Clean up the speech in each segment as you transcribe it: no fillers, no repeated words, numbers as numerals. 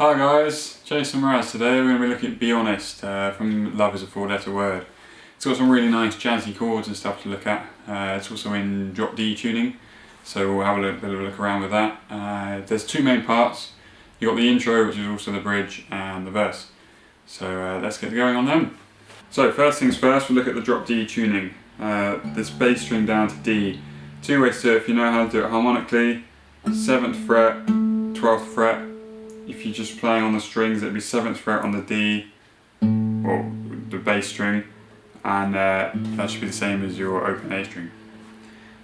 Hi guys, Jason Mraz. Today we're going to be looking at Be Honest from Love is a Four-Letter Word. It's got some really nice jazzy chords and stuff to look at. It's also in drop D tuning, so we'll have a bit of a look around with that. There's two main parts. You've got the intro, which is also the bridge, and the verse. So let's get going on them. So first things first, we'll look at the drop D tuning. This bass string down to D. Two ways to do it if you know how to do it harmonically. 7th fret, 12th fret. If you're just playing on the strings, it'd be 7th fret on the D, or the bass string, and that should be the same as your open A string.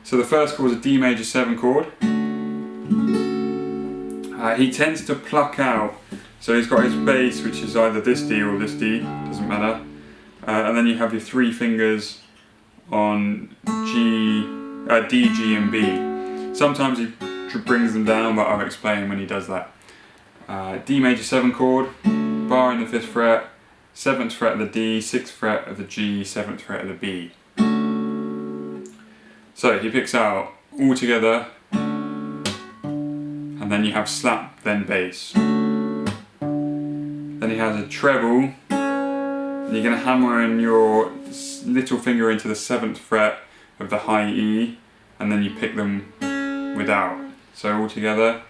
So the first chord is a D major 7 chord. He tends to pluck out, so he's got his bass, which is either this D or this D, doesn't matter, and then you have your 3 fingers on D, G and B. Sometimes he brings them down, but I'll explain when he does that. D major 7 chord, bar in the 5th fret, 7th fret of the D, 6th fret of the G, 7th fret of the B. So he picks out all together, and then you have slap, then bass. Then he has a treble, and you're going to hammer in your little finger into the 7th fret of the high E, and then you pick them without. So all together.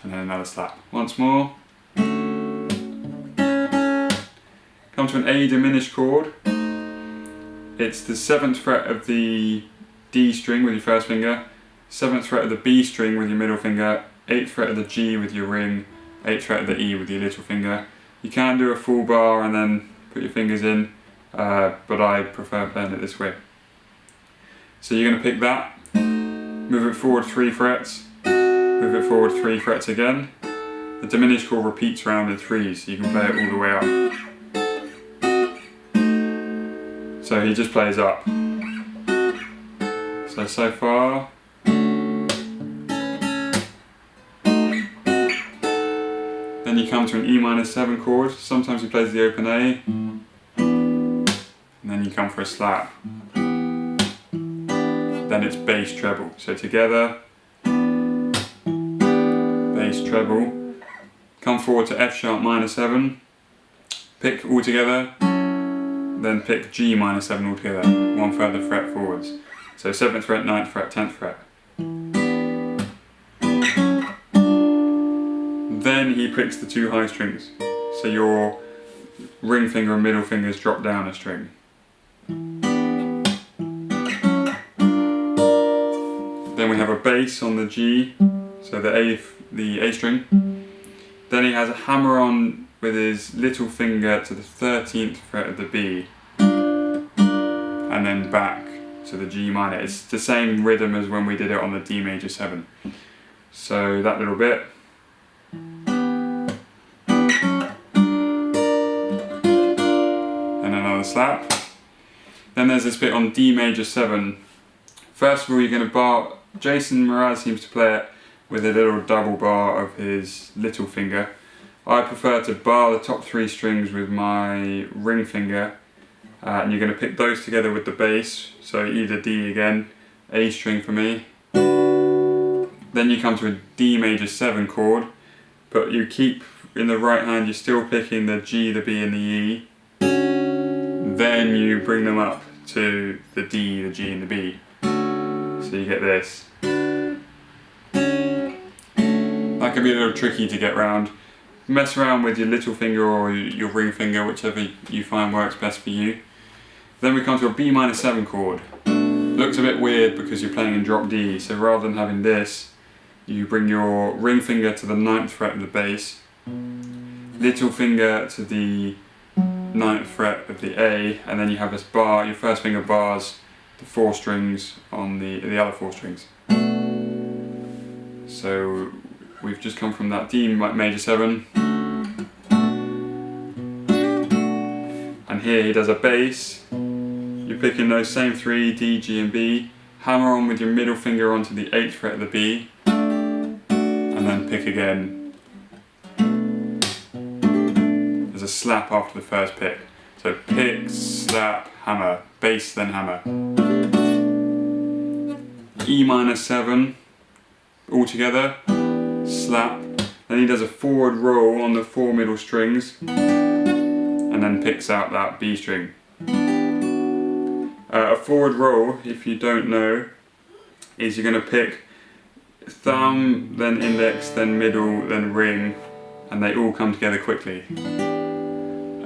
And then another slap. Once more. Come to an A diminished chord. It's the 7th fret of the D string with your first finger, 7th fret of the B string with your middle finger, 8th fret of the G with your ring, 8th fret of the E with your little finger. You can do a full bar and then put your fingers in, but I prefer playing it this way. So you're going to pick that, move it forward 3 frets, move it forward 3 frets again. The diminished chord repeats around in 3s, so you can play it all the way up. So he just plays up. So far. Then you come to an E minor 7 chord. Sometimes he plays the open A. And then you come for a slap. Then it's bass treble. So together. Bass treble, come forward to F sharp minor 7, pick all together, then pick G minor 7 all together, 1 further fret forwards. So 7th fret, 9th fret, 10th fret. Then he picks the 2 high strings, so your ring finger and middle fingers drop down a string. Then we have a bass on the G, so the A string. Then he has a hammer on with his little finger to the 13th fret of the B, and then back to the G minor. It's the same rhythm as when we did it on the D major 7. So that little bit. And another slap. Then there's this bit on D major 7. First of all, you're going to bar. Jason Mraz seems to play it with a little double bar of his little finger. I prefer to bar the top 3 strings with my ring finger, and you're going to pick those together with the bass, so either D again, A string for me. Then you come to a D major 7 chord, but you keep in the right hand, you're still picking the G, the B and the E. Then you bring them up to the D, the G and the B. So you get this. That can be a little tricky to get round. Mess around with your little finger or your ring finger, whichever you find works best for you. Then we come to a B minor 7 chord. Looks a bit weird because you're playing in drop D, so rather than having this, you bring your ring finger to the 9th fret of the bass, little finger to the 9th fret of the A, and then you have this bar, your first finger bars the 4 strings on the other 4 strings. So we've just come from that D major 7, and here he does a bass. You're picking those same 3, D, G and B, hammer on with your middle finger onto the 8th fret of the B, and then pick again. There's a slap after the first pick. So pick, slap, hammer, bass, then hammer. E minor 7 all together. slap. Then he does a forward roll on the 4 middle strings and then picks out that B string. A forward roll, if you don't know, is you're going to pick thumb, then index, then middle, then ring, and they all come together quickly.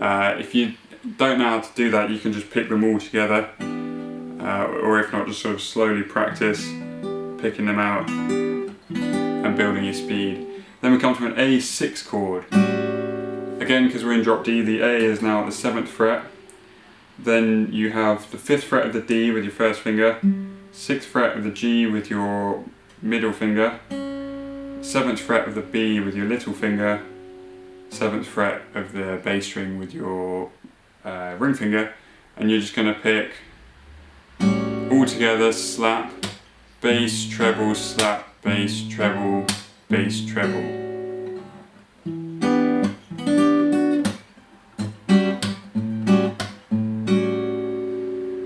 If you don't know how to do that, you can just pick them all together, or if not, just sort of slowly practice picking them out and building your speed. Then we come to an A6 chord. Again, because we're in drop D, the A is now at the 7th fret. Then you have the 5th fret of the D with your first finger, 6th fret of the G with your middle finger, 7th fret of the B with your little finger, 7th fret of the bass string with your ring finger, and you're just going to pick all together, slap, bass, treble, slap, bass, treble, bass, treble.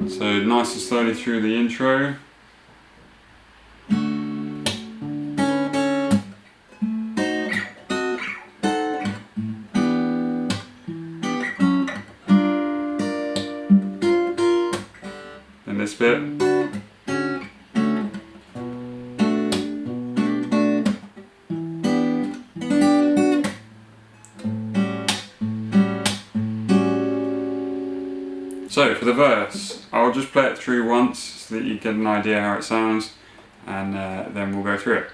So nice and slowly through the intro. And this bit. So for the verse, I'll just play it through once so that you get an idea how it sounds, and then we'll go through it.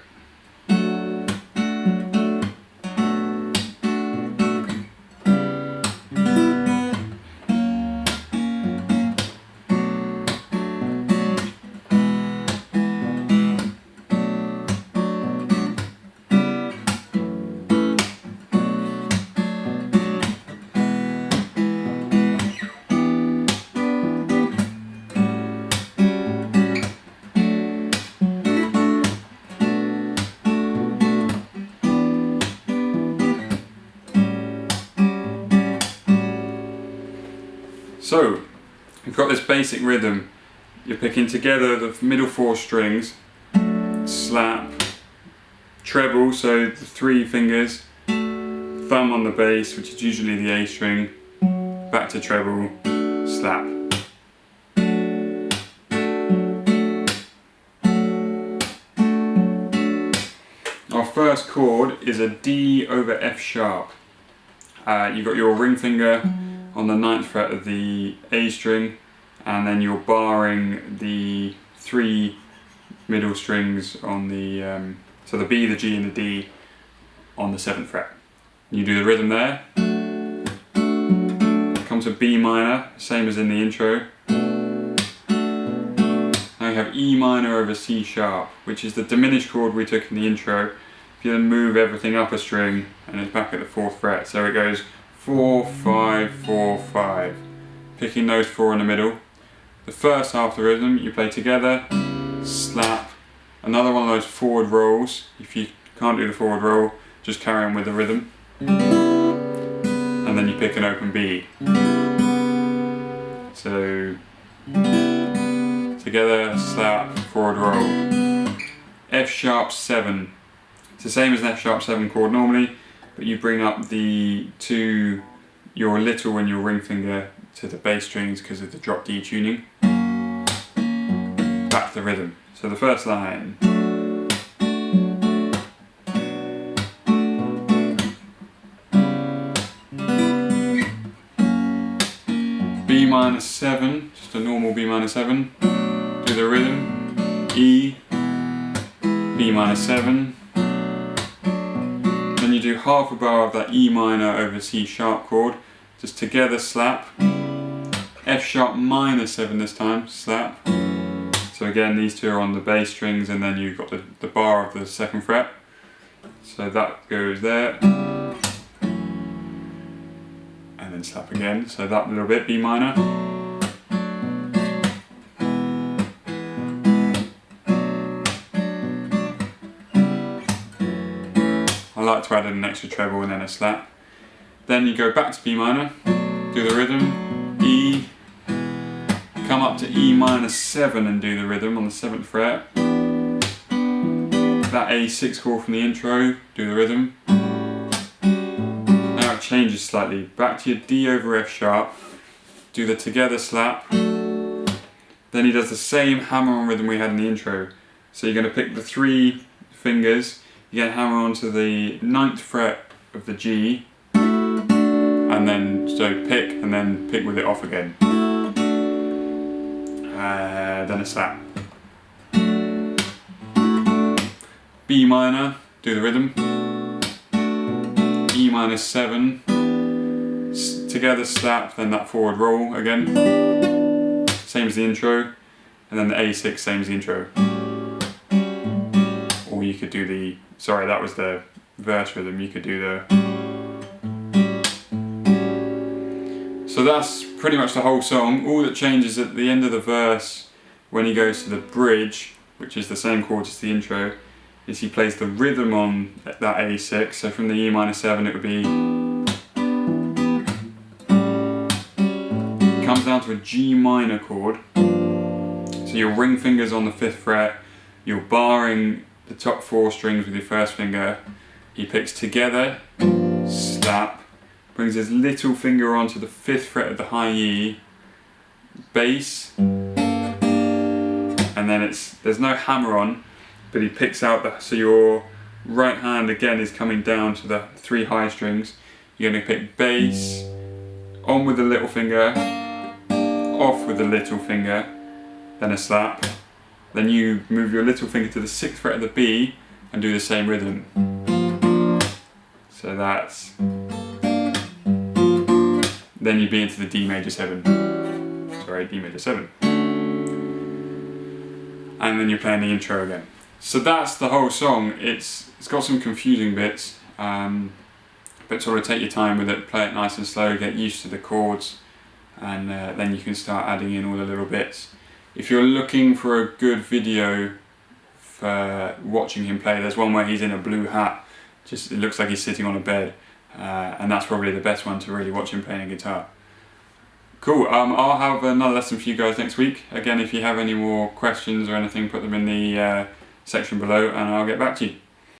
So, you've got this basic rhythm. You're picking together the middle 4 strings, slap, treble, so the 3 fingers, thumb on the bass, which is usually the A string, back to treble, slap. Our first chord is a D over F sharp. You've got your ring finger on the 9th fret of the A string, and then you're barring the 3 middle strings on the so the B, the G and the D on the 7th fret. You do the rhythm there. Come to B minor, same as in the intro. Now you have E minor over C sharp, which is the diminished chord we took in the intro. If you then move everything up a string, and it's back at the 4th fret, so it goes 4, 5, 4, 5. Picking those 4 in the middle. The first half of the rhythm you play together, slap, another one of those forward rolls. If you can't do the forward roll, just carry on with the rhythm. And then you pick an open B. So, together, slap, forward roll. F sharp 7. It's the same as an F sharp 7 chord normally, but you bring up your little and your ring finger to the bass strings because of the drop D tuning. Back to the rhythm. So the first line. B minor 7, just a normal B minor 7. Do the rhythm. E, B minor 7. Then you do half a bar of that E minor over C sharp chord, just together slap. F sharp minor 7 this time, slap. So again, these two are on the bass strings, and then you've got the bar of the 2nd fret. So that goes there. And then slap again, so that little bit, B minor. I like to add an extra treble and then a slap. Then you go back to B minor, do the rhythm, E, come up to E minor 7 and do the rhythm on the 7th fret. that A6 chord from the intro, do the rhythm. Now it changes slightly. Back to your D over F sharp, do the together slap. Then he does the same hammer-on rhythm we had in the intro. So you're going to pick the 3 fingers, you get hammer onto the 9th fret of the G, and then so pick and then pick with it off again. Then a slap. B minor, do the rhythm. E minor 7, together slap, then that forward roll again. Same as the intro, and then the A6, same as the intro. Or you could do the, sorry, that was the verse rhythm, you could do the. So that's pretty much the whole song. All that changes at the end of the verse, when he goes to the bridge, which is the same chords as the intro, is he plays the rhythm on that A6. So from the E minor 7 it would be, it comes down to a G minor chord. So your ring finger's on the 5th fret, you're barring the top 4 strings with your first finger. He picks together, slap, brings his little finger onto the 5th fret of the high E, bass, and then there's no hammer on, but he picks out so your right hand again is coming down to the 3 high strings. You're going to pick bass, on with the little finger, off with the little finger, then a slap. Then you move your little finger to the 6th fret of the B and do the same rhythm. So that's, then you'd be into the D major 7. Sorry, D major 7. And then you're playing the intro again. So that's the whole song. It's got some confusing bits, but sort of take your time with it, play it nice and slow, get used to the chords, and then you can start adding in all the little bits. If you're looking for a good video for watching him play, there's one where he's in a blue hat, just it looks like he's sitting on a bed, and that's probably the best one to really watch him playing a guitar. Cool, I'll have another lesson for you guys next week. Again, if you have any more questions or anything, put them in the section below and I'll get back to you.